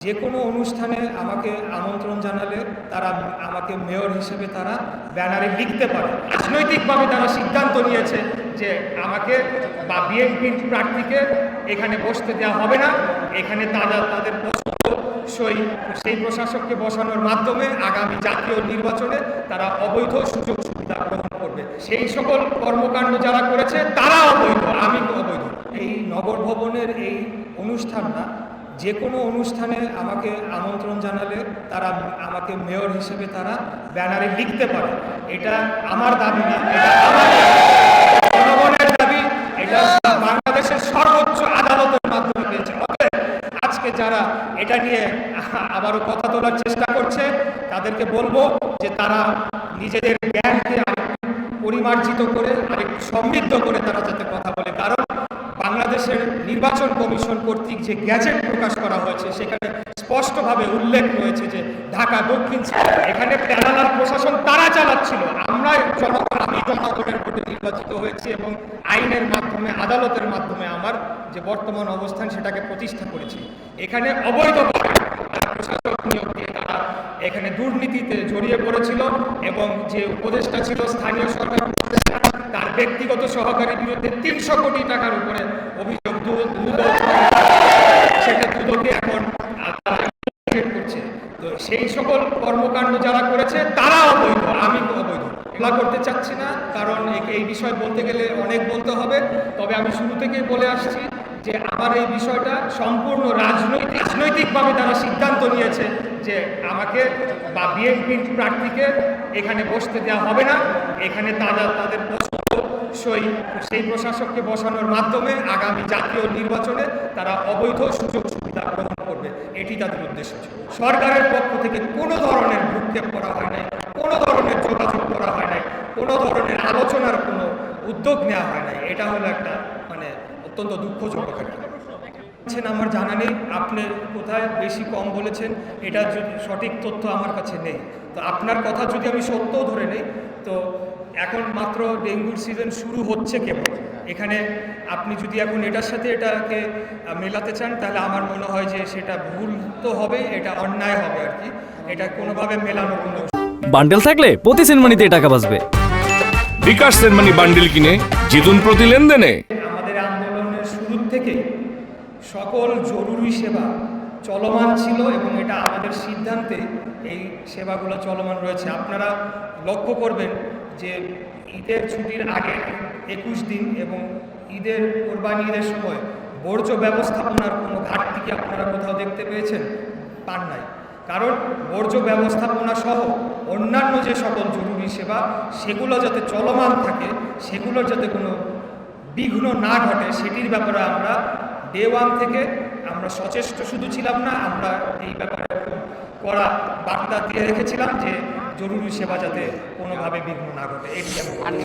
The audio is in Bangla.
যে কোনো অনুষ্ঠানে আমাকে আমন্ত্রণ জানালে তারা আমাকে মেয়র হিসেবে তারা ব্যানারে লিখতে পারে। রাজনৈতিকভাবে তারা সিদ্ধান্ত নিয়েছে যে আমাকে বা বিএনপির প্রার্থীকে এখানে বসতে দেওয়া হবে না। এখানে তাদের সেই প্রশাসককে বসানোর মাধ্যমে আগামী জাতীয় নির্বাচনে তারা অবৈধ সুযোগ সুবিধা গ্রহণ করবে। সেই সকল কর্মকাণ্ড যারা করেছে তারা অবৈধ, আমি অবৈধ। এই নগর ভবনের এই অনুষ্ঠানটা যে কোনো অনুষ্ঠানে আমাকে আমন্ত্রণ জানালে তারা আমাকে মেয়র হিসেবে তারা ব্যানারে লিখতে পারে। এটা আমার দাবি না, এটা আমার জনগণের দাবি। এটা বাংলাদেশের সর্বোচ্চ আদালতের মাধ্যমে পেয়েছে। আজকে যারা এটা নিয়ে আবারও কথা তোলার চেষ্টা করছে তাদেরকে বলবো যে তারা নিজেদের জ্ঞানকে পরিমার্জিত করে আরেকটু সমৃদ্ধ করে তারা যাতে কথা বলে। কারণ বাংলাদেশের নির্বাচন কমিশন কর্তৃক যে গ্যাজেট প্রকাশ করা হয়েছে সেখানে স্পষ্টভাবে উল্লেখ রয়েছে যে ঢাকা দক্ষিণ এখানে প্যারালাল প্রশাসন তারা চালাচ্ছিল। আমি জনগণের ভোটে নির্বাচিত হয়েছি এবং আইনের মাধ্যমে আদালতের মাধ্যমে আমার যে বর্তমান অবস্থান সেটাকে প্রতিষ্ঠা করেছি। এখানে অবৈধভাবে প্রশাসক নিয়োগ দিয়ে তারা এখানে দুর্নীতিতে জড়িয়ে পড়েছিল এবং যে উপদেষ্টা ছিল স্থানীয় সরকার তার ব্যক্তিগত সহকারীর বিরুদ্ধে 300 কোটি টাকার উপরে অভিযোগ সেটা দুদকে এখন করছে। তো সেই সকল কর্মকাণ্ড যারা করেছে তারা অবৈধ, আমি অবৈধ। এগুলা করতে চাচ্ছি না, কারণ এই বিষয় বলতে গেলে অনেক বলতে হবে। তবে আমি শুরু থেকেই বলে আসছি যে আমার এই বিষয়টা সম্পূর্ণ রাজনৈতিকভাবে তারা সিদ্ধান্ত নিয়েছে যে আমাকে বা বিএনপির প্রার্থীকে এখানে বসতে দেওয়া হবে না। এখানে তাদের সেই প্রশাসককে বসানোর মাধ্যমে আগামী জাতীয় নির্বাচনে তারা অবৈধ সুযোগ সুবিধা গ্রহণ করবে, এটি তাদের উদ্দেশ্য ছিল। সরকারের পক্ষ থেকে কোনো ধরনের ভ্রুক্ষেপ করা হয় নাই, কোনো ধরনের যোগাযোগ করা হয় নাই, কোনো ধরনের আলোচনার কোনো উদ্যোগ নেওয়া হয় নাই। এটা হলো একটা অত্যন্ত দুঃখজনক একটা। আমার জানা নেই আপনি কোথায় বেশি কম বলেছেন, এটা যদি সঠিক তথ্য আমার কাছে নেই। তো আপনার কথা যদি আমি সত্য ধরে নেই, তো এখন মাত্র ডেঙ্গুর সিজন শুরু হচ্ছে কেবল। এখানে আপনি যদি এখন এটার সাথে এটাকে মেলাতে চান তাহলে আমার মনে হয় যে সেটা ভুল তো হবে, এটা অন্যায় হবে আর কি। এটা কোনোভাবে মেলানো কোনো বান্ডেল থাকলে প্রতি সেনমানিতে টাকা বাঁচবে। বিকাশ সেনমানি বান্ডেল কিনে জিতুন প্রতি লেনদেনে। আমাদের আন্দোলনের শুরু থেকে সকল জরুরি সেবা চলমান ছিল এবং এটা আমাদের সিদ্ধান্তে এই সেবাগুলো চলমান রয়েছে। আপনারা লক্ষ্য করবেন যে ঈদের ছুটির আগে 21 দিন এবং কোরবানি ঈদের সময় বর্জ্য ব্যবস্থাপনার কোনো ঘাটতি কি আপনারা কোথাও দেখতে পেয়েছেন? পান নাই। কারণ বর্জ্য ব্যবস্থাপনা সহ অন্যান্য যে সকল জরুরি সেবা সেগুলো যাতে চলমান থাকে, সেগুলোর যাতে কোনো বিঘ্ন না ঘটে সেটির ব্যাপারে আমরা ডে 1 থেকে আমরা সচেষ্ট শুধু ছিলাম না, আমরা এই ব্যাপারে কড়া বার্তা দিয়ে রেখেছিলাম যে জরুরি সেবা যাতে কোনোভাবে বিঘ্ন না ঘটে। এটি আমি